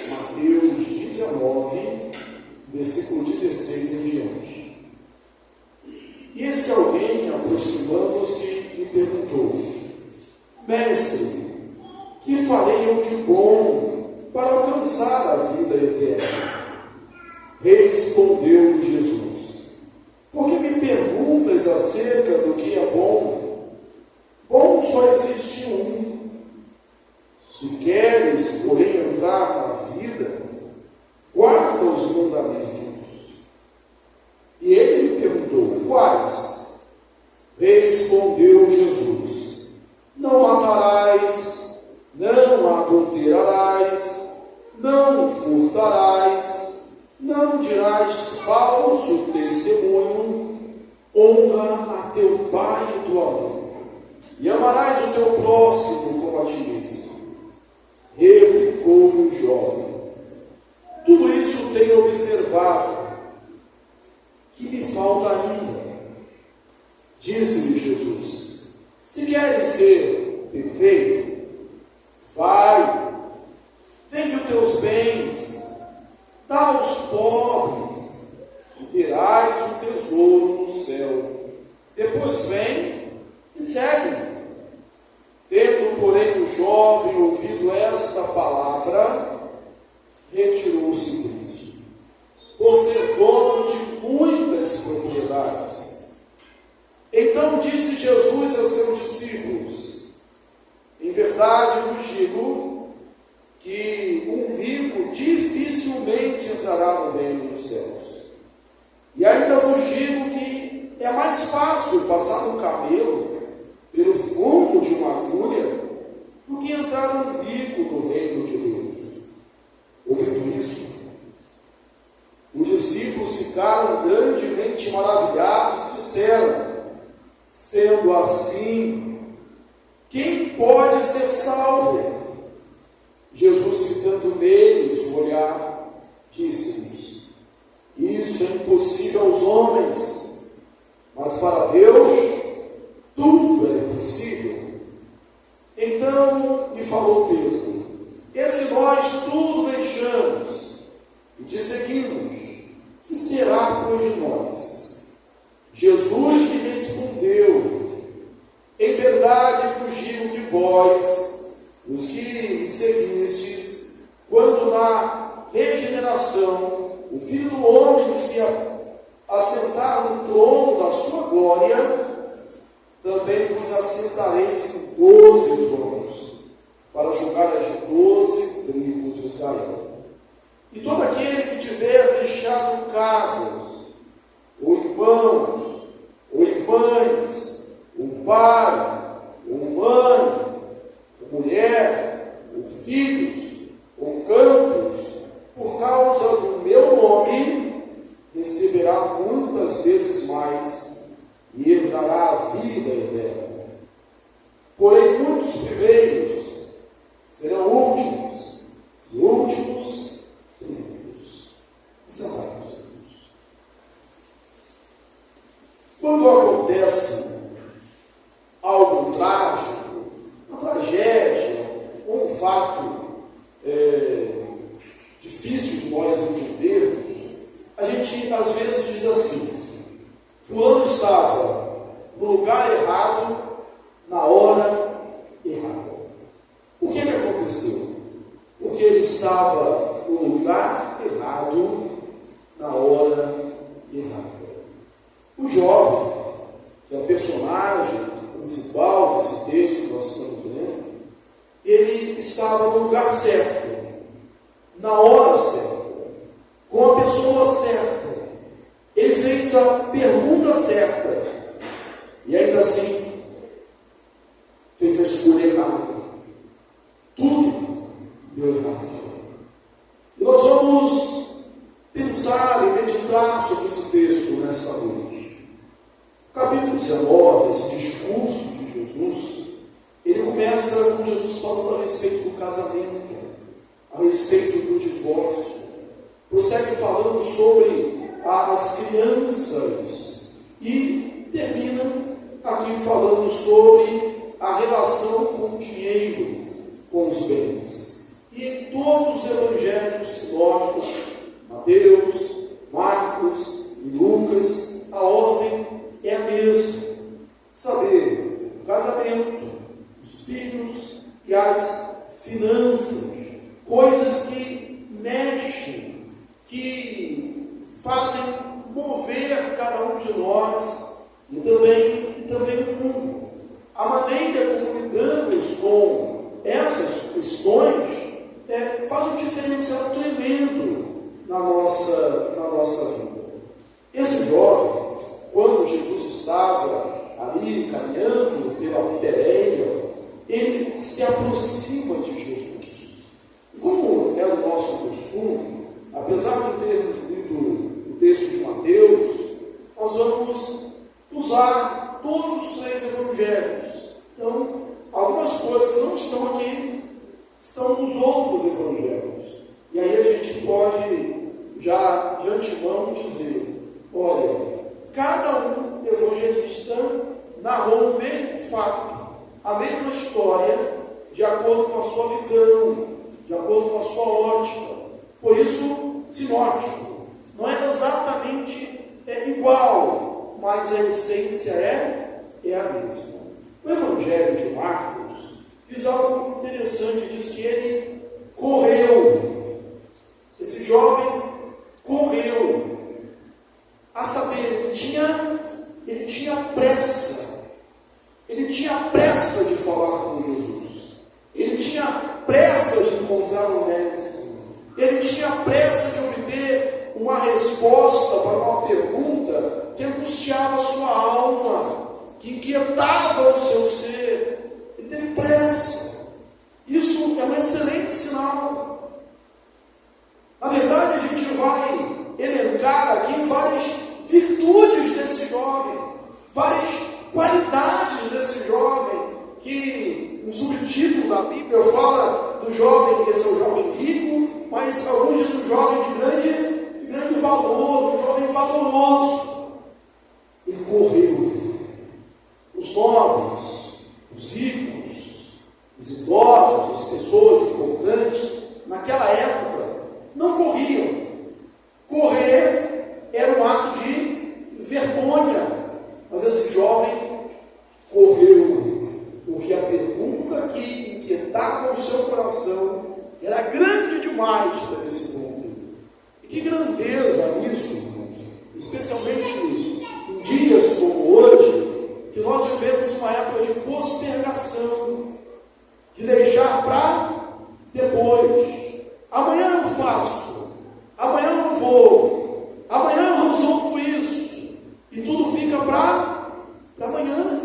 Mateus 19, versículo 16 em diante. E eis que alguém, aproximando-se, lhe perguntou: Mestre, que farei eu de bom para alcançar a vida eterna? Respondeu Jesus: Por que me perguntas acerca do que é bom? Bom só existe um. Se queres, porém, entrar na vida, guarda os mandamentos. E ele lhe perguntou: Quais? Respondeu Jesus: Não matarás, não adulterarás, não furtarás, não dirás falso testemunho, honra a teu pai e tua mãe, e amarás o teu próximo como a ti mesmo. Replicou o jovem: Tudo isso tenho observado. Que me falta ainda? Disse-lhe Jesus: Se queres ser perfeito, vai, vende os teus bens, dá aos pobres, e terás um tesouro no céu. Depois vem e segue-me. Tendo, porém, o jovem ouvido esta palavra, retirou-se triste, por ser dono de muitas propriedades. Então disse Jesus a seus discípulos: Em verdade vos digo que um rico dificilmente entrará no reino dos céus. E ainda vos digo que é mais fácil passar um camelo pelo fundo de uma agulha do que entrar um rico no reino de Deus. Ouvindo isso, os discípulos ficaram grandemente maravilhados e disseram: Sendo assim, quem pode ser salvo? Jesus, fitando neles o olhar, disse-lhes: Isso é impossível aos homens, mas para Deus tudo é possível. Então lhe falou Pedro: E se nós tudo deixamos e te seguimos, que será por de nós? Jesus lhe respondeu: Em verdade vos digo que vós, os que me seguistes, quando na regeneração o Filho do Homem se assentar no trono da sua glória, também vos assentareis em 12 tronos, para julgar as 12 tribos de Israel. E todo aquele que tiver deixado casas, ou irmãos, ou irmãs, ou pai, ou mãe, ou mulher, ou filhos, ou campos, por causa do meu nome, receberá muitas vezes mais e herdará a vida eterna. Porém, muitos primeiros serão últimos, e últimos primeiros. Isso é maravilhoso. Quando acontece algo trágico, uma tragédia, ou um fato difícil de nós entendermos, a gente às vezes diz assim: Fulano estava no lugar errado, na hora errada. O que aconteceu? Porque ele estava no lugar errado, na hora errada. O jovem, que é o personagem principal desse texto que nós estamos lendo, ele estava no lugar certo, na hora certa, com a pessoa certa. Ele fez a pergunta certa e ainda assim fez a escolha errada. Tudo deu errado. E nós vamos pensar e meditar sobre esse texto nessa noite. O capítulo 19, esse discurso de Jesus, ele começa com Jesus falando a respeito do casamento, a respeito do divórcio. Prossegue falando sobre as crianças e termina aqui falando sobre a relação com o dinheiro, com os bens. E em todos os evangelhos sinóticos, Mateus, Marcos e Lucas, a ordem é a mesma. Saber o casamento, os filhos e as finanças, coisas que mexem, que fazem mover cada um de nós e também o mundo. A maneira como lidamos com essas questões faz um diferencial tremendo na nossa vida. Esse jovem, quando Jesus estava ali caminhando pela Pérea, ele se aproxima de Jesus. Como é o nosso costume, apesar de termos lido o texto de Mateus, nós vamos usar todos os 3 evangelhos. Então, algumas coisas que não estão aqui, estão nos outros evangelhos. E aí a gente pode, já de antemão, dizer, olha, cada um evangelista narrou o mesmo fato, a mesma história, de acordo com a sua visão, de acordo com a sua ótica. Por isso, sinótico. Não é exatamente igual, mas a essência é a mesma. O Evangelho de Marcos diz algo interessante, diz que ele correu. Esse jovem correu. A saber, ele tinha pressa. Ele tinha pressa de falar com Jesus. Ele tinha pressa de encontrar o Mestre. Ele tinha pressa de obter uma resposta para uma pergunta que angustiava a sua alma, que inquietava o seu ser. Ele teve pressa. Isso é um excelente sinal. Na verdade, a gente vai elencar aqui várias virtudes desse jovem, várias qualidades desse jovem, que um subtítulo da Bíblia fala do jovem, esse é o jovem rico, mas alguns dizem um jovem de grande valor, um jovem valoroso. Ele correu. Os nobres, os ricos, os idosos, as pessoas importantes, naquela época, não corriam. Correr era um ato de vergonha, mas esse jovem correu, porque a pergunta que inquietava o seu coração era grande demais para esse ponto. E que grandeza nisso, irmãos, especialmente em dias como hoje, que nós vivemos uma época de postergação, de deixar para depois. Amanhã eu faço, amanhã eu não vou, amanhã eu resolvo isso, e tudo fica para amanhã.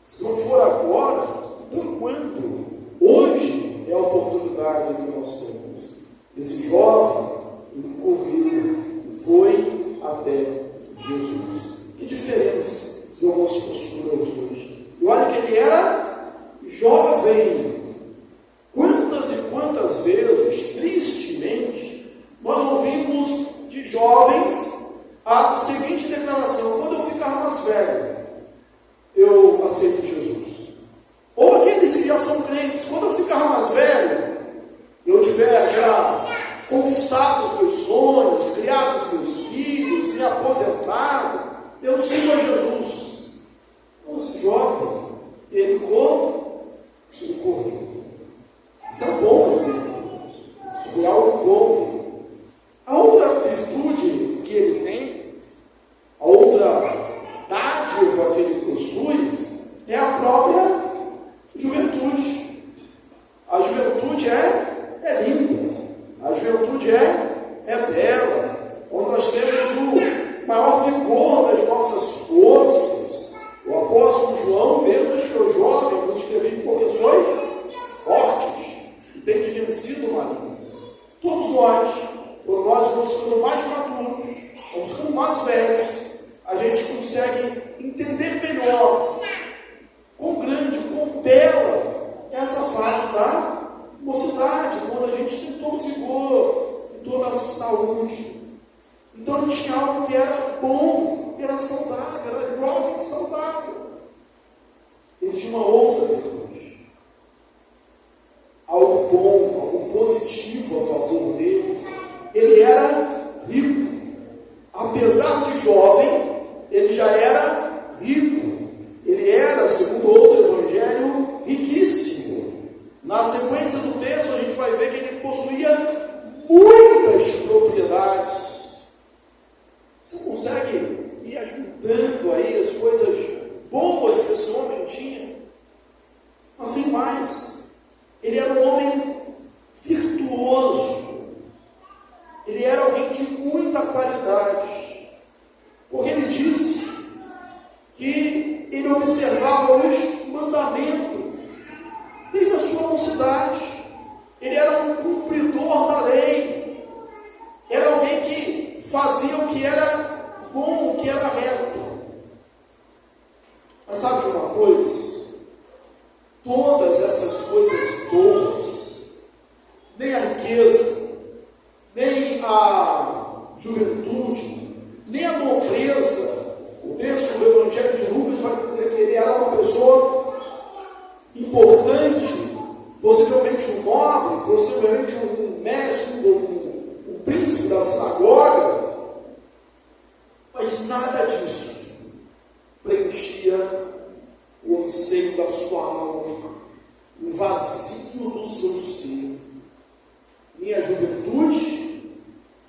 Se não for agora, então quando? Hoje é a oportunidade que nós temos. Esse jovem, ele correu e foi até Jesus. Que diferença de algumas posturas hoje. E olha que ele era jovem. Quantas e quantas vezes, tristemente, nós ouvimos de jovens a seguinte declaração: quando eu ficar mais velho, eu aceito Jesus. Ou aqueles que já são crentes: quando eu ficar mais velho, eu tiver já conquistado os meus sonhos, criado os meus filhos, me aposentado, eu sigo a Jesus. Esse jovem, ele correu. Isso é um bom exemplo. Isso foi algo bom. A outra virtude que ele tem, a outra dádiva que ele possui, é a própria juventude. A juventude é linda. A juventude é bela. Onde nós temos o maior vigor das nossas forças. O apóstolo João, mesmo que foi jovem, nos escreveu correções fortes e tem vencido o maligno. Todos nós, quando nós vamos ficando mais maduros, vamos ficando mais velhos, a gente consegue entender melhor quão grande, quão bela é essa fase da mocidade, quando a gente tem todo o vigor e toda a saúde. Então ele tinha algo que era bom, que era saudável, era jovem saudável. Ele tinha uma outra virtude. Algo bom, algo positivo a favor dele. Ele era rico. Apesar de jovem, ele já era rico. Ele era, segundo outro evangelho, riquíssimo. Na sequência do texto, a gente vai ver que ele possuía muitas propriedades. Você consegue ir ajuntando aí as coisas boas que esse homem tinha? Mas sem mais, ele era um homem virtuoso. Ele era alguém de muita qualidade. Porque ele disse que ele observava os mandamentos desde a sua mocidade. Ele era um cumpridor da lei. Era alguém que fazia o que era bom, o que era reto. Mas sabe de uma coisa? Todas essas coisas boas, nem a riqueza, nem a juventude, nem a nobreza. O texto do Evangelho de Lucas vai dizer que ele era uma pessoa importante, possivelmente um nobre, possivelmente um mestre, um príncipe da sinagoga, mas nada disso preenchia o anseio da sua alma, o vazio do seu ser. Nem a juventude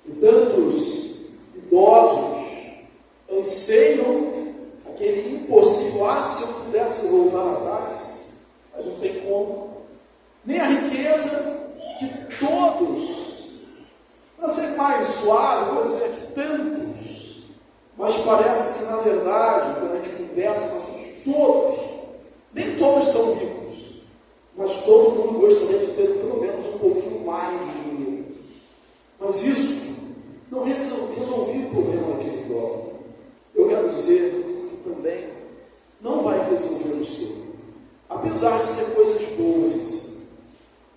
e tantos idosos anseiam aquele impossível. Se eu pudesse voltar atrás, mas não tem como. Nem a riqueza que todos, para ser mais suave, vou dizer que tantos, mas parece que na verdade, quando a gente conversa, todos, nem todos são ricos, mas todo mundo gostaria de ter pelo menos um pouquinho mais de dinheiro. Mas isso não resolvia o problema daquele jovem. Eu quero dizer que também não vai resolver o seu, apesar de ser coisas boas.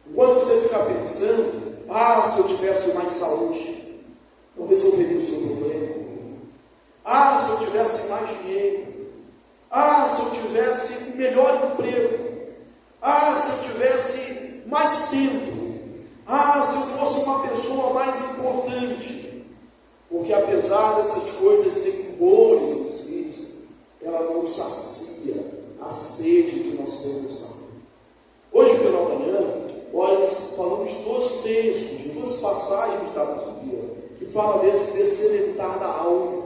Enquanto você ficar pensando, se eu tivesse mais saúde, não resolveria o seu problema. Se eu tivesse mais dinheiro, se eu tivesse um melhor emprego, se eu tivesse mais tempo, se eu fosse uma pessoa mais importante. Porque apesar dessas coisas serem boas em si, ela não sacia a sede que nós temos na vida. Hoje pela manhã, nós falamos de dois textos, de duas passagens da Bíblia, que falam desse descedentar da alma,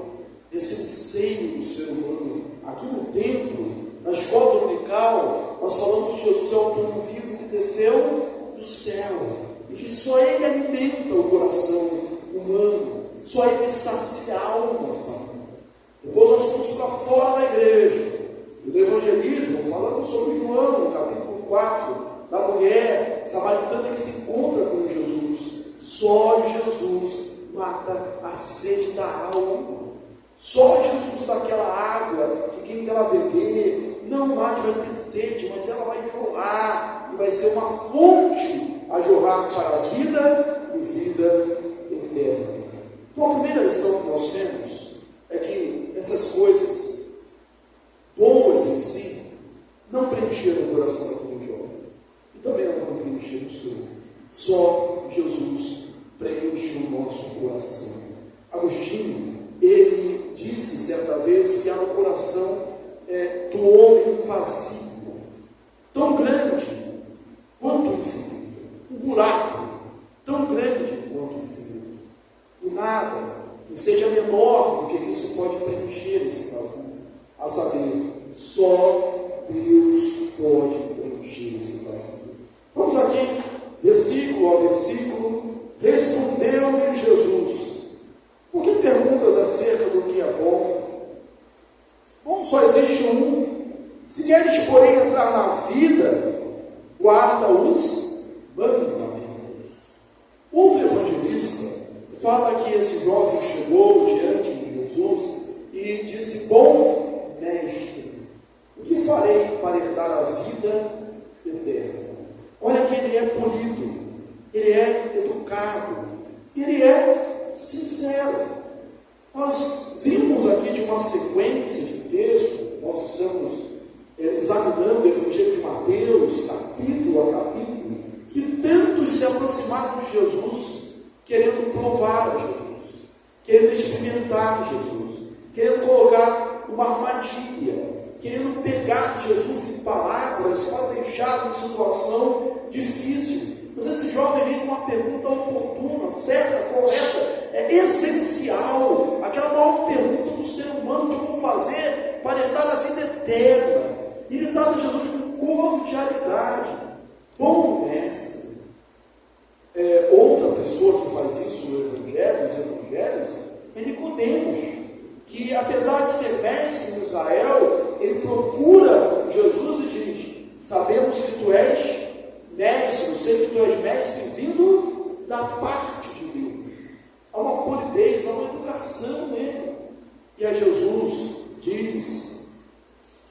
desse anseio do ser humano. Aqui no templo, na escola dominical, nós falamos que Jesus é o pão vivo que desceu do céu, e que só Ele alimenta o coração humano, só Ele sacia a alma. Depois nós fomos para fora da igreja, e do evangelismo, falamos sobre João, no capítulo 4, da mulher samaritana que se encontra com Jesus. Só Jesus mata a sede da alma. Só Jesus dá aquela água que quem dela beber não mais vai ter sede, mas ela vai jorrar e vai ser uma fonte a jorrar para a vida e vida eterna. Então a primeira lição que nós temos é que essas coisas boas em si não preencheram o coração daquele jovem e também não preencheram o seu. Só Jesus preenche o nosso coração. Agostinho, ele disse certa vez que há no coração do homem um vazio tão grande quanto o infinito, um buraco tão grande quanto o infinito, e nada que seja menor do que isso pode preencher esse vazio. A saber, só Deus pode preencher esse vazio. Vamos aqui, versículo a versículo. Respondeu-lhe Jesus: por que perguntas acerca do que é bom? Bom, só existe um. Se queres, porém, entrar na vida, guarda os mandamentos. Outro evangelista fala que esse jovem chegou diante de Jesus e disse: bom mestre, o que farei para herdar a vida eterna? Olha que ele é polido, ele é educado, ele é sincero. Nós vimos aqui de uma sequência de texto, nós estamos examinando o Evangelho de Mateus, capítulo a capítulo, que tantos Muitos se aproximaram de Jesus, querendo provar a Jesus, querendo experimentar Jesus, querendo colocar uma armadilha, querendo pegar Jesus em palavras para deixá-lo em situação difícil. Mas esse jovem vem com uma pergunta oportuna, certa, correta, essencial, aquela maior pergunta do ser humano: que eu vou fazer para herdar a vida eterna? E ele trata Jesus com cordialidade. Bom mestre. Outra pessoa que faz isso nos evangelhos, é Nicodemos, que apesar de ser mestre em Israel, ele procura Jesus e diz: sabemos que tu és mestre, eu sei que tu és mestre vindo da parte de Deus. Há uma polidez, há uma educação nele. E a Jesus diz,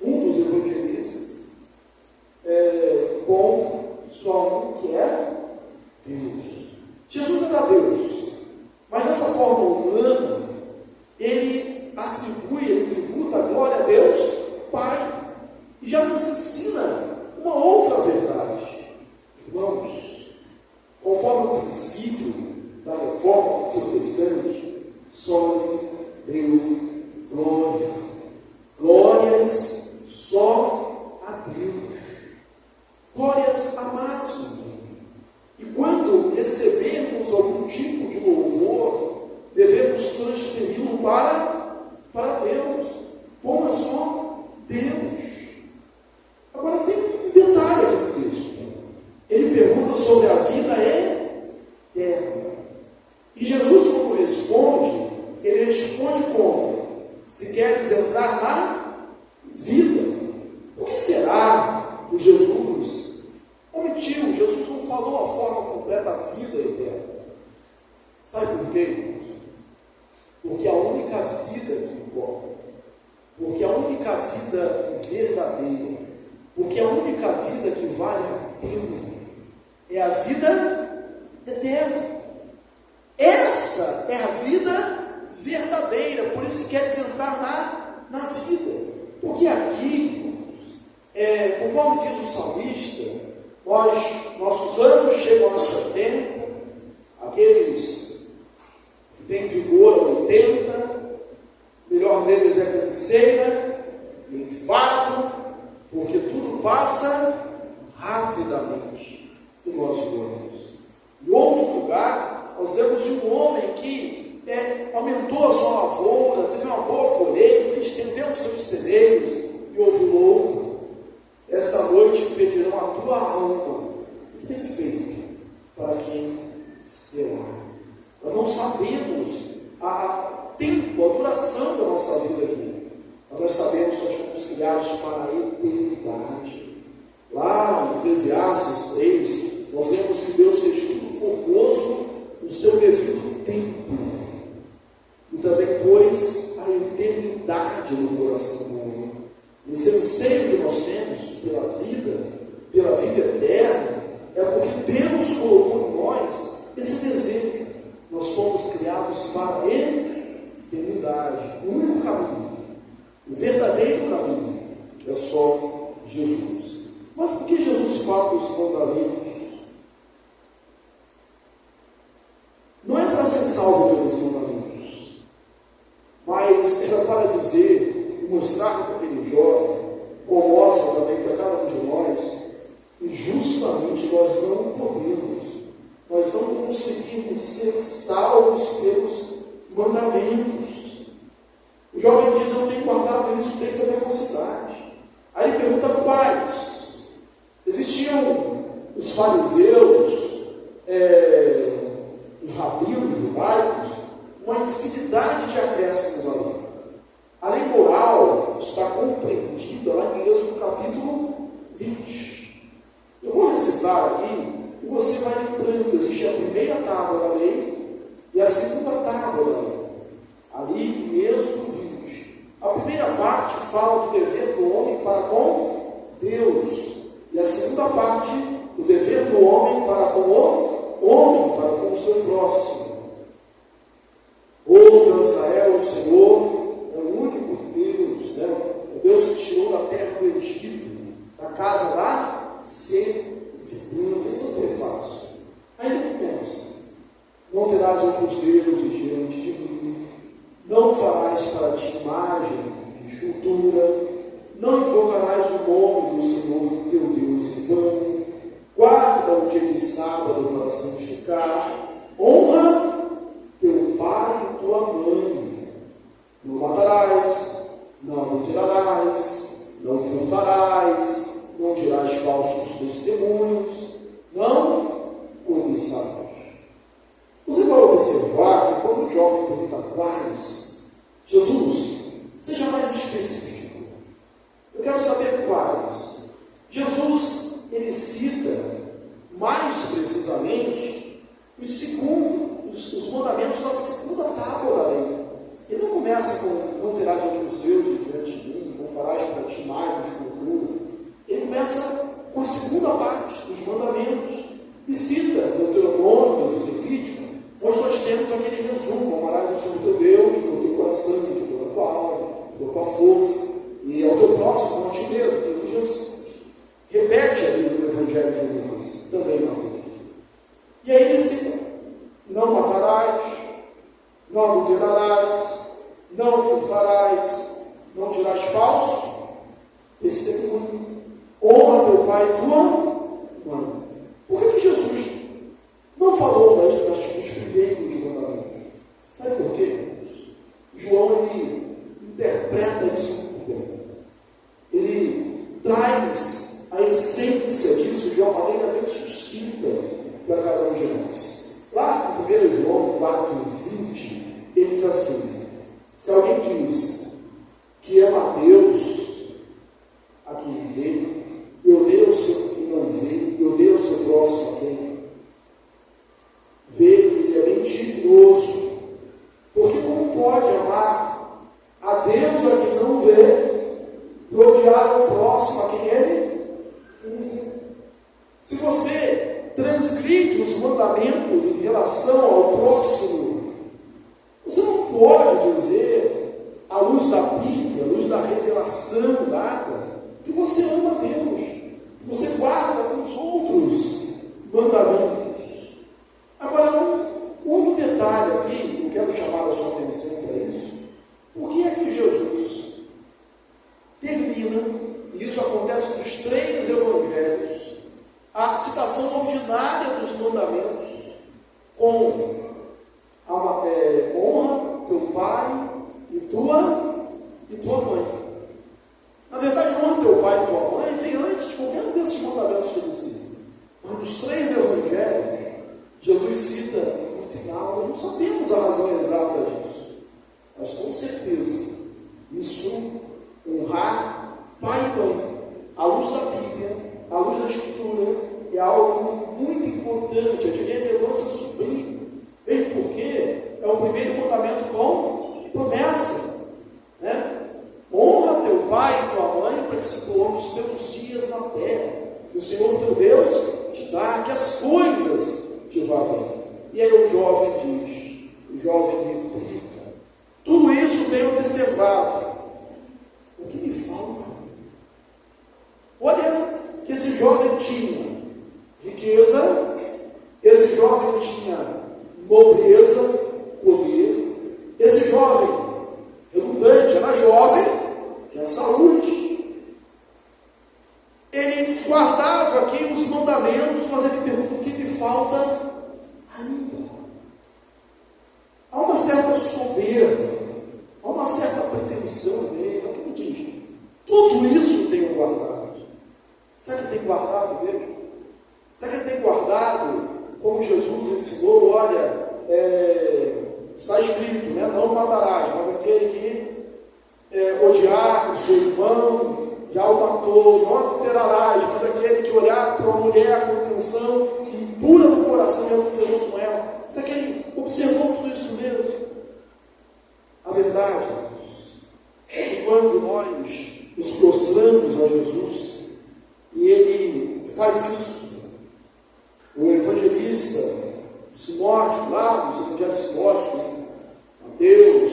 um dos evangelistas, bom só um que é Deus. Jesus era Deus, mas dessa forma humana, ele tributa a glória a Deus Pai, e já nos ensina uma outra verdade. Irmãos, conforme o princípio da reforma protestante, só deu glória. Glórias só a Deus. Glórias a máxima. E quando recebermos algum tipo de louvor, devemos transferi-lo para Deus. Como é só Deus. Agora tem um detalhe aqui no texto. Ele pergunta sobre a vida eterna. E Jesus, como responde, ele responde como? Se queres entrar na vida. Por que será que Jesus omitiu? Jesus não falou a forma completa da vida eterna. Sabe por quê, irmãos? Porque a única vida que importa, porque a única vida verdadeira, porque a única vida que vale a pena é a vida eterna. Essa é a vida verdadeira. Por isso queres entrar na vida. Porque aqui, conforme diz o salmista, nossos anos chegam a 70, aqueles que têm vigor a 80, o melhor deles é canseira, enfado, porque tudo passa rapidamente e nós vamos. Em outro lugar, nós vemos de um homem que aumentou a sua lavoura, teve uma boa colheita, estendeu os seus celeiros e ovulou. Essa noite pedirão a tua alma. O que tem feito para quem será? Nós não sabemos a tempo, a duração da nossa vida aqui. Mas nós sabemos que nós fomos criados para a eternidade. Lá em Eclesiastes 3, nós vemos que Deus fez tudo formoso no seu devido tempo. E também pôs a eternidade no coração do homem. Esse anseio que nós temos pela vida eterna, é porque Deus colocou em nós esse desejo. Nós fomos criados para a eternidade. O único caminho, o verdadeiro caminho, é só Jesus. Mas por que Jesus fala dos mandamentos? Não é para ser salvo pelos mandamentos, mas era para dizer e mostrar para aquele jovem, como mostra também para cada um de nós, que justamente nós não conseguimos ser salvos pelos mandamentos. O jovem diz: eu tenho guardado isso desde a minha mocidade. Aí ele pergunta quais. Existiam os fariseus, os rabinos judaicos, uma infinidade de acréscimos ali. A lei moral está compreendida lá em Êxodo capítulo 20. Eu vou recitar aqui e você vai lembrando. Existe a primeira tábua da lei e a segunda tábua da lei. Ali em Êxodo 20. A primeira parte fala do dever do homem para com Deus. E a segunda parte, o dever do homem para com o homem, para com o seu próximo. Ouve, Israel, o Senhor é o único Deus, né? O Deus que tirou da terra do Egito, da casa da servidão. Esse é o prefácio. terás outros deuses diante de mim, não farás para ti imagem de escultura, não invocarás o nome do Senhor teu Deus em vão, guarda o dia de sábado para santificar, honra teu pai e tua mãe, não matarás, não adulterarás, não furtarás, não dirás falsos testemunhos, não cobiçarás. Você vai observar que quando o jovem pergunta quais, Jesus, seja mais específico. Eu quero saber quais. Jesus, ele cita mais precisamente os mandamentos da segunda tábua da lei. Ele não começa com não terás outros deuses diante de mim, não farás para ti mais escultura. Ele começa com a segunda parte dos mandamentos e cita Deuteronômio e Levítico, onde nós temos aquele resumo: amarás o Senhor teu Deus de todo o teu coração, de toda a tua alma, de toda a tua força, e ao teu próximo como a ti mesmo, que Jesus repete ali no Evangelho de Lucas, também na Cruz. E aí ele cita: não matarás, não adulterarás, não furtarás, não dirás falso testemunho, honra teu pai e tua mãe. Por que Jesus não falou dos primeiros mandamentos? Sabe por quê? João, ele interpreta isso muito bem. Ele traz a essência disso de uma maneira bem sucinta para cada um de nós. Lá no 1 João 4:20, ele diz assim: se alguém diz que ama a Deus, a quem vê, e odeia o seu que não vê, e odeia o seu próximo a quem vê, ele é mentiroso. Porque como pode amar a Deus a quem não vê, e odiar o próximo a quem ele vê? Se você transgride os mandamentos em relação ao próximo, você não pode dizer, à luz da Bíblia, à luz da revelação dada, que você ama a Deus, que você guarda os outros mandamentos. Agora, um outro detalhe aqui, eu quero chamar a sua atenção para isso. Por que é que Jesus termina, e isso acontece nos 3 evangelhos, a citação ordinária dos mandamentos com honra teu pai e tua mãe? Na verdade, honra teu pai e tua mãe vem antes de qualquer um desses mandamentos que ele cita. Mas nos 3 evangelhos, Jesus cita no final. Nós não sabemos a razão exata disso, mas com certeza isso, honrar pai e mãe, à luz da Bíblia, à luz da Escritura, é algo muito importante, é de relevância suprema. Mesmo porque é o primeiro mandamento com promessa, né? Honra teu pai e tua mãe para que se prolongue os teus dias na terra, que o Senhor teu Deus te dá, que as coisas te vá bem. E aí o jovem replica: tudo isso tenho observado, o que me falta? Olha que esse jovem tinha riqueza, esse jovem tinha nobreza, poder, esse jovem redundante, era jovem, tinha saúde. Ele guardava aqui os mandamentos, mas ele pergunta: o que me falta ainda? Há uma certa soberba, há uma certa pretensão nele. Ele diz: tudo isso tenho guardado. Será que tem guardado mesmo? Será que ele tem guardado como Jesus ensinou? Olha, está escrito, né? Não matarás, mas aquele que odiar o seu irmão já o matou. Não adulterarás, mas aquele que olhar para uma mulher com intenção impura no coração e adulterou com ela. Será que ele observou tudo isso mesmo? A verdade é que quando nós nos prostramos a Jesus, e ele faz isso, o evangelista sinótico, lá nos evangelhos sinóticos, Mateus,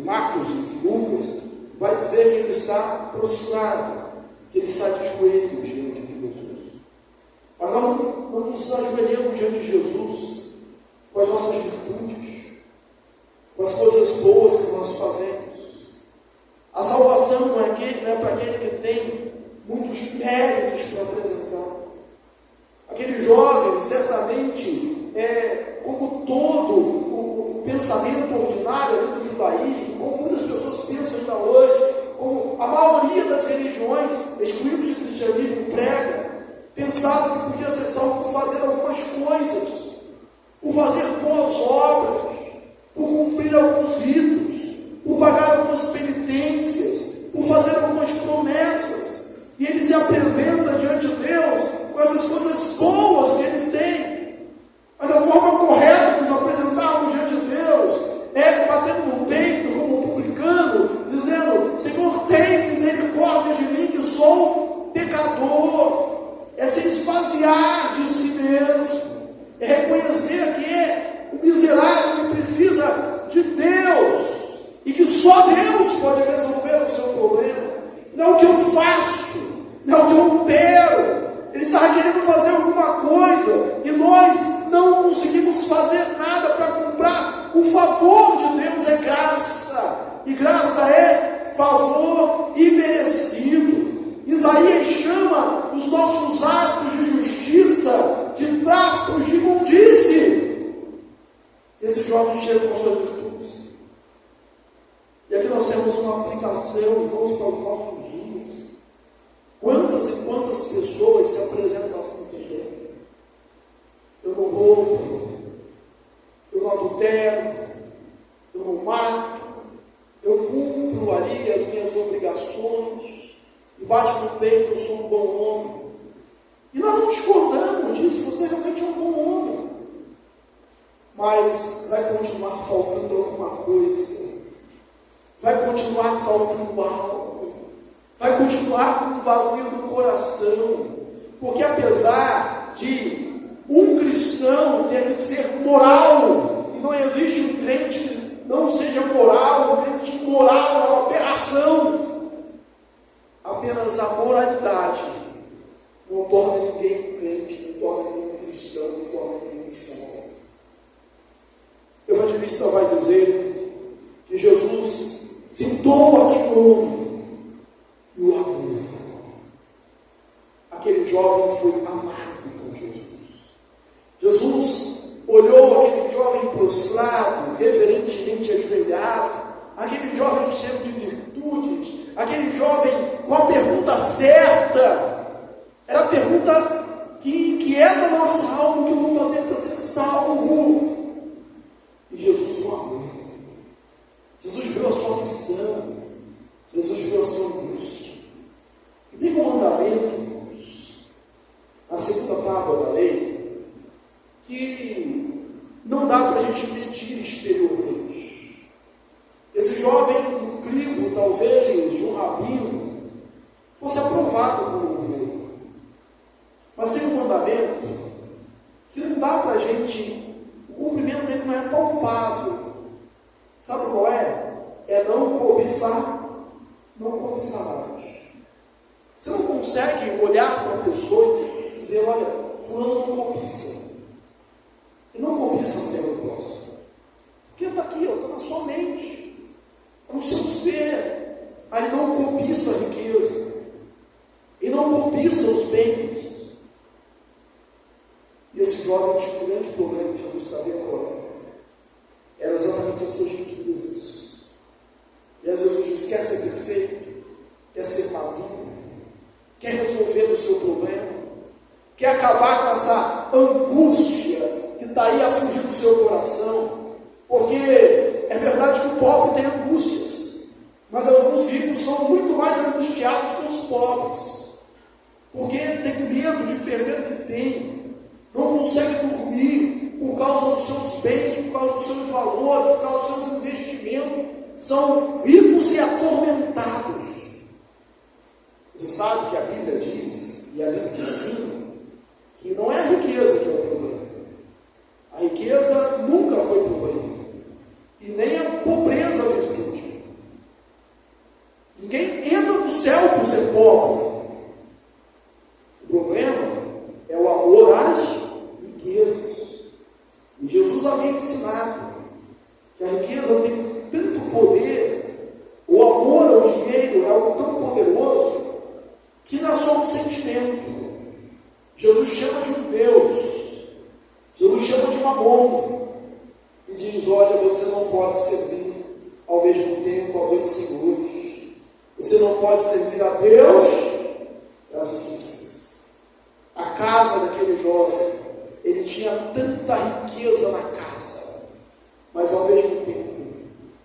Marcos e Lucas, vai dizer que ele está prostrado, que ele está de joelhos diante de Jesus. Mas nós não nos ajoelhamos diante de Jesus com as nossas virtudes, certamente, como todo o pensamento ordinário do judaísmo, como muitas pessoas pensam ainda hoje, como a maioria das religiões, excluindo o cristianismo, prega, pensava que podia ser salvo por fazer algumas coisas, por fazer boas obras, por cumprir alguns ritos, por pagar algumas penitências, por fazer algumas promessas. E ele se apresenta diante de Deus com essas coisas boas que eles têm. Mas a forma correta de nos apresentarmos diante de Deus é batendo no peito como publicano, dizendo: Senhor, tem misericórdia de mim que sou pecador. É se esvaziar de si mesmo, é reconhecer que é o miserável que precisa de Deus e que só Deus pode resolver o seu problema. Não é o que eu faço, não é o que eu opero. Ele está querendo fazer alguma coisa e nós não conseguimos fazer nada para comprar. O favor de Deus é graça, e graça é favor imerecido. Isaías chama os nossos atos de justiça de trapos de imundície. Esse jovem chega com suas virtudes. E aqui nós temos uma aplicação, irmãos, para os nossos dias. Quantas e quantas pessoas se apresentam assim também? Eu não roubo, eu não adultero, eu não mato, eu cumpro ali as minhas obrigações, e bate no peito: eu sou um bom homem. E nós não discordamos disso, você realmente é um bom homem. Mas vai continuar faltando alguma coisa, vai continuar faltando algo, vai continuar com um vazio no coração, porque apesar de um cristão ter que ser moral, e não existe um crente que não seja moral, um crente imoral é uma aberração. Apenas a moralidade não torna ninguém crente, não torna ninguém cristão, não torna ninguém salvo. O evangelista vai dizer que Jesus fitou aquele homem e o amou. Aquele jovem foi amado por Jesus. Jesus olhou aquele jovem prostrado, reverentemente ajoelhado, aquele jovem cheio de virtudes, aquele jovem com a pergunta certa. Era a pergunta que inquieta a nossa alma: o que eu vou fazer para ser salvo? E Jesus o amou. Jesus viu a sua aflição, Jesus viu a sua angústia. E tem um mandamento, na segunda tábua da lei, que não dá para a gente medir exteriormente. Esse jovem, no crivo, talvez, de um rabino, fosse aprovado como um rei. Mas tem um mandamento que não dá para a gente, o cumprimento dele não é palpável. Sabe qual é? É não cobiçar, não cobiçarás. Você não consegue olhar para uma pessoa e dizer: olha, fulano não cobiça. Ele não cobiça a mulher do próximo. Porque está aqui, está na sua mente, está no seu ser. Aí não cobiça a riqueza, e não cobiça os bens. E esse jovem tinha um grande problema que Jesus sabia qual era. Eram exatamente as suas riquezas. E aí Jesus diz: quer ser perfeito? Quer ser maduro? Quer resolver o seu problema? Quer acabar com essa angústia que está aí afligindo o seu coração? Porque é verdade que o pobre tem angústias, mas alguns ricos são muito mais angustiados que os pobres, porque tem medo de perder o que tem, não consegue dormir por causa dos seus bens, por causa dos seus valores, por causa dos seus investimentos. São ricos e atormentados. Você sabe que a Bíblia diz, e a Bíblia ensina, que não é a riqueza que é o problema. A riqueza nunca foi problema, e nem a pobreza a virtude. Ninguém entra no céu por ser pobre. O problema é o amor às riquezas. E Jesus havia ensinado que a riqueza tem tanto poder, o amor ao dinheiro é algo tão poderoso, que nasceu um sentimento. Jesus chama de um Deus Mamon e diz: olha, você não pode servir ao mesmo tempo a dois senhores. Você não pode servir a Deus e às riquezas. A casa daquele jovem, ele tinha tanta riqueza na casa, mas ao mesmo tempo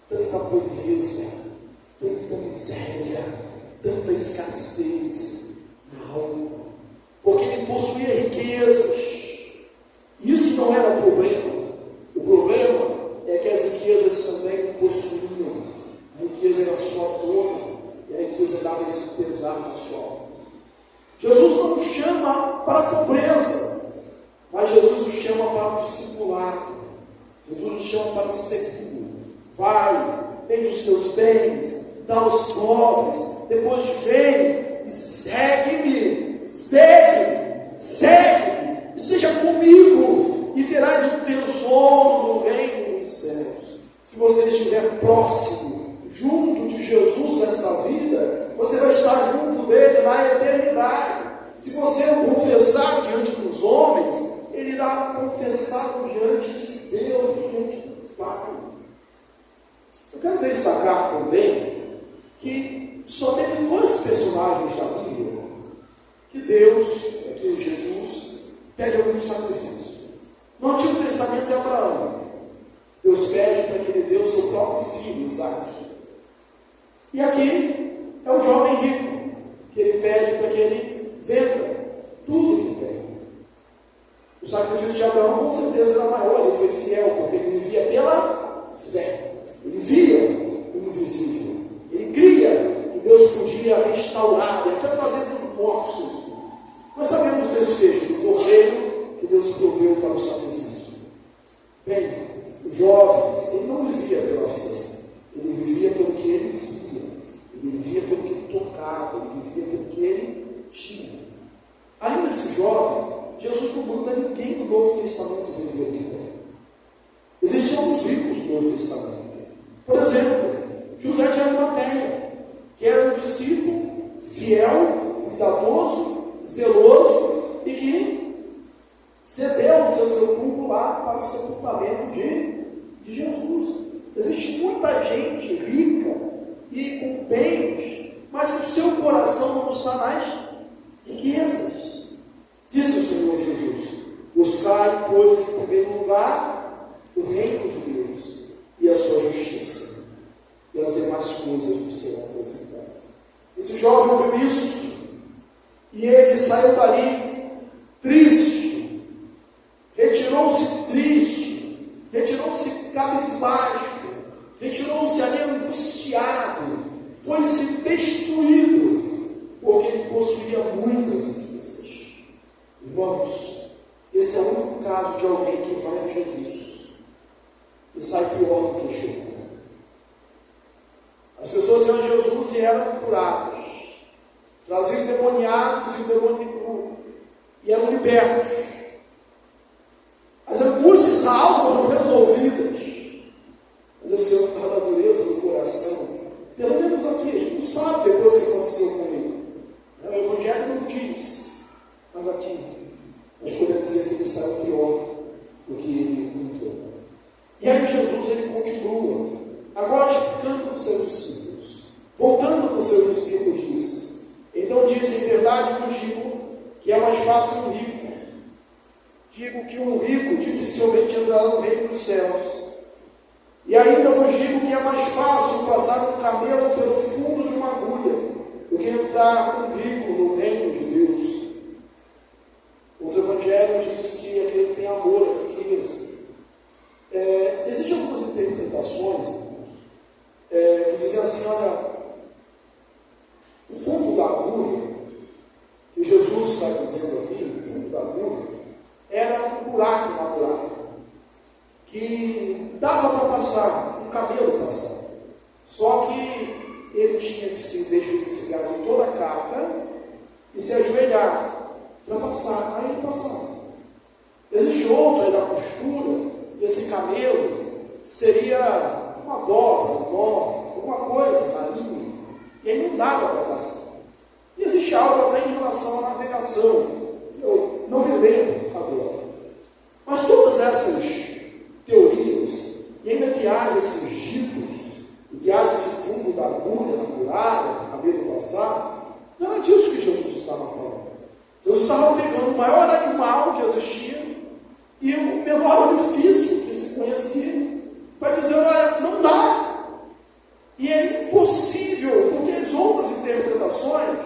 tanta pobreza, tanta miséria, tanta escassez na alma, porque ele possuía riquezas. Isso não era problema. O problema é que as riquezas também possuíam. A riqueza era sua dona, e a riqueza dava esse pesar na sua alma. Jesus não nos chama para a pobreza, mas Jesus nos chama para o discipulado. Jesus nos chama para seguir. Vai, vende os seus bens, dá aos pobres, depois vem e segue-me, segue-me, segue-me, seja comigo, e terás um tesouro no reino dos céus. Se você estiver próximo, junto de Jesus nessa vida, você vai estar junto dele na eternidade. Se você o confessar diante dos homens, ele irá confessar diante de Deus, diante do Pai. Eu quero destacar também que só teve dois personagens da Bíblia que Deus, que Jesus, pede algum sacrifício. No Antigo Testamento é Abraão. Deus pede para que ele dê o seu próprio filho, Isaac. E aqui é o jovem rico, que ele pede para que ele venda tudo que tem. O sacrifício de Abraão com certeza era maior, ele foi fiel, porque ele vivia pela fé. Ele via o invisível. Ele cria que Deus podia restaurar, e até trazer dos mortos. Nós sabemos desse fecho, do cordeiro que Deus proveu para o sacrifício. Bem, o jovem, ele não vivia pela fé, ele vivia pelo que ele via, ele vivia pelo que ele tocava, ele vivia pelo que ele tinha. Ainda esse jovem, Jesus não manda ninguém do Novo Testamento vender a Bíblia. Existiam alguns ricos no Novo Testamento. Por exemplo, José de Arimateia, que era um discípulo fiel, cuidadoso, zeloso, e que cedeu o seu sepulcro lá para o sepultamento de Jesus. Existe muita gente rica e com bens, mas o seu coração não está nas riquezas. Disse o Senhor Jesus: buscai, pois, em primeiro lugar o reino de Deus e a sua justiça, e as demais coisas vos serão acrescentadas. Esse jovem viu isso, e ele saiu dali triste, retirou-se cabisbaixo, retirou-se ali angustiado, foi-se destruído, porque ele possuía muitas riquezas. Irmãos, esse é o único caso de alguém que vai a Jesus e sai pior do que chegou. As pessoas iam a Jesus e eram curados, traziam endemoniados e eram libertos. As angústias na alma foram resolvidas, mas o Senhor, por causa da dureza do coração, pelo menos aqui, a gente não sabe depois o que aconteceu comigo. O Evangelho não diz, mas aqui nós podemos dizer que ele saiu pior do que ele entrou. E aí Jesus, ele continua, agora explicando para os seus discípulos, voltando para os seus discípulos, diz: então diz, em verdade eu digo que é mais fácil um rico. Digo que um rico dificilmente entrará no reino dos céus. E ainda vos digo que é mais fácil passar um camelo pelo fundo de uma agulha do que entrar um rico no reino de Deus. Outro evangelho diz que aquele que tem amor à riqueza. Existem algumas interpretações que dizem assim: olha, o fundo da agulha, que Jesus está dizendo aqui, o fundo da agulha, era um buraco na muralha, que dava para passar, um camelo passar. Só que ele tinha que se desvencilhar de toda a carga e se ajoelhar para passar. Aí ele passava. Existe outra da costura, que esse camelo seria uma dobra, um nó, alguma coisa na linha, e aí não dava para passar. E existe algo até em relação à navegação, eu não me lembro agora. Mas todas essas menor orifício que se conhecia, para dizer, olha, não dá. E é impossível, porque as outras interpretações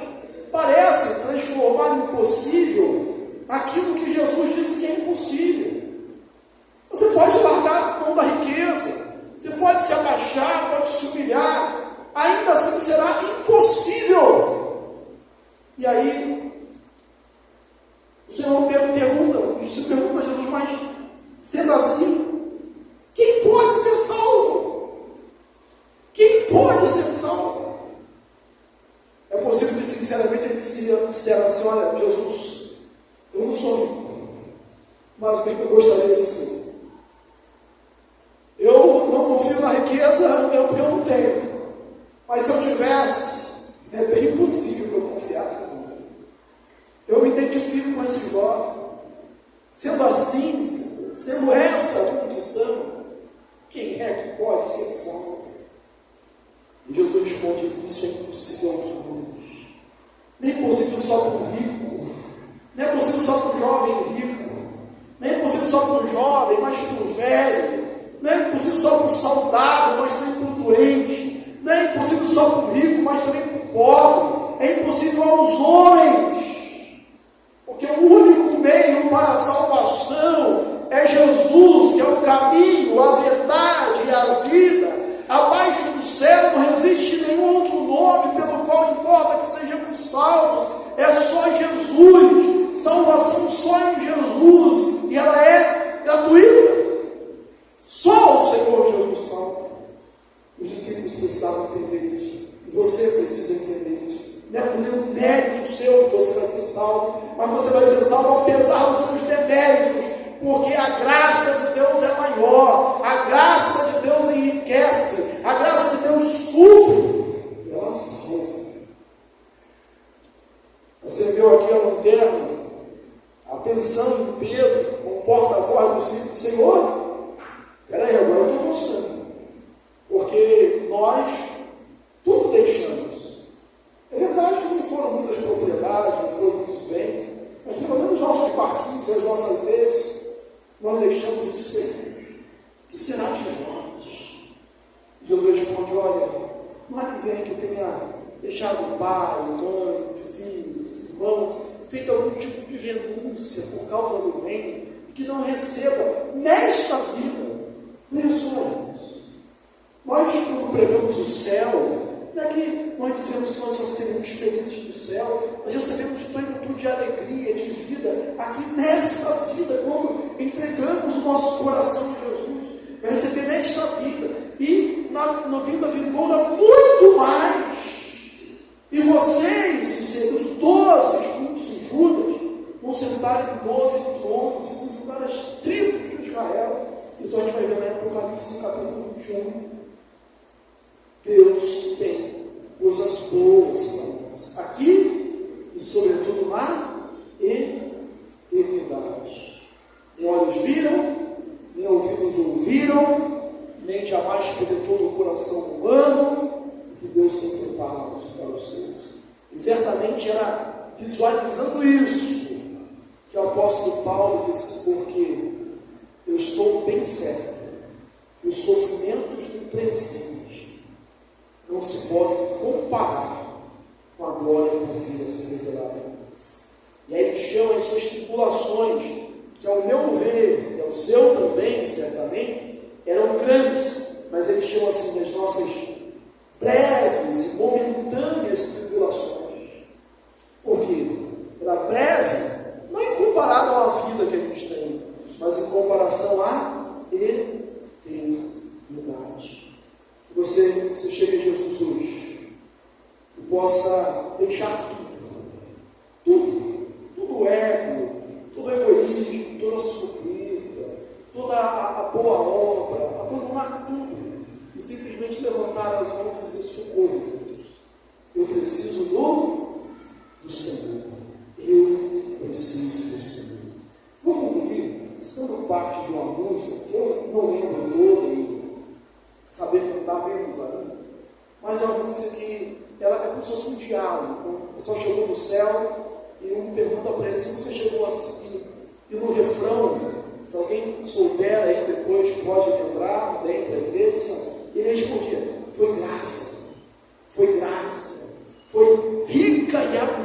parecem transformar em possível aquilo que Jesus disse que é impossível. Você pode largar a mão da riqueza, você pode se abaixar, pode se humilhar, ainda assim será impossível. E aí, o Senhor se pergunta a Jesus, mas sendo assim, quem pode ser salvo? Quem pode ser salvo? É possível que sinceramente eles disseram assim, olha, Jesus, eu não sou rico, mas o que eu gostaria de ser? Eu não confio na riqueza, porque eu não tenho. Mas se eu tivesse, é bem possível que eu confiasse. Eu me identifico com esse jovem. Sendo assim, sendo essa a condição, quem é que pode ser salvo? E Jesus responde, isso é impossível aos humanos. Nem é possível só para o rico, não é possível só para o jovem rico, nem é possível só para o jovem, mas para o velho, não é possível só para o saudável, mas também para o doente, não é impossível só para o rico, mas também para o pobre, é impossível aos homens, porque o único meio para a salvação é Jesus, que é o caminho, a verdade e a vida. Abaixo do céu não existe nenhum outro nome pelo qual importa que sejamos salvos, é só Jesus, salvação só em Jesus, e ela é gratuita. Só o Senhor Jesus salva. Os discípulos precisavam entender isso. E você precisa entender isso. Não é por nenhum mérito seu que você vai ser salvo, mas você vai ser salvo apesar dos seus deméritos, porque a graça de Deus é maior, a graça de Deus enriquece, a graça de Deus supre, e ela salva. Você viu aqui a lanterna, a atenção de Pedro, como porta-voz do discípulo, Senhor, peraí, agora eu estou mostrando, porque nós tudo deixamos. É verdade que não foram muitas propriedades, não foram muitos bens, mas pelo menos nossos parquinhos, as nossas vezes, nós deixamos de ser. O que será de nós? Jesus responde, olha, não há ninguém que tenha deixado pai, mãe, filhos, irmãos, feito algum tipo de renúncia por causa do bem, e que não receba nesta vida bênçãos. Nós, quando pregamos o céu, não é que nós dizemos que nós só seremos felizes do céu, nós recebemos plenitude de alegria, de vida, aqui nesta vida, quando entregamos o nosso coração a Jesus, vai receber nesta vida, e na vida vindoura muito mais. E vocês, os 12 juntos e Judas, vão sentar em 12 tronos e vão julgar as tribos de Israel. Isso a gente vai ver na Apocalipse, capítulo 21. Deus tem coisas boas para nós, aqui e sobretudo na eternidade. Nem olhos viram, nem ouvidos ouviram, nem jamais penetrou no coração humano que Deus tem preparado para os seus. E certamente era visualizando isso que o apóstolo Paulo disse, porque eu estou bem certo que os sofrimentos do presente não se podem comparar com a glória que vir a ser revelada em nós. E aí ele chama as suas tribulações, que ao meu ver, e ao seu também, certamente, eram grandes, mas ele chama assim das nossas breves e momentâneas tribulações. Por quê? Era breve, não em comparação à vida que a gente tem, mas em comparação à eternidade. Que você chegue a Jesus hoje e possa deixar tudo ego, todo egoísmo, toda soberba, toda a boa obra, abandonar tudo e simplesmente levantar as mãos e dizer, socorro, Deus, eu preciso do Senhor, eu preciso do Senhor. Vamos comigo, estando parte de uma música que eu não lembro toda e saber cantar menos ainda, mas é uma música que ela é como se fosse um diálogo. O pessoal chegou no céu e um pergunta para eles, como você chegou a seguir? E no refrão Se alguém souber aí depois, pode lembrar dentro da igreja. Ele respondia: foi graça, foi graça, foi rica e abundante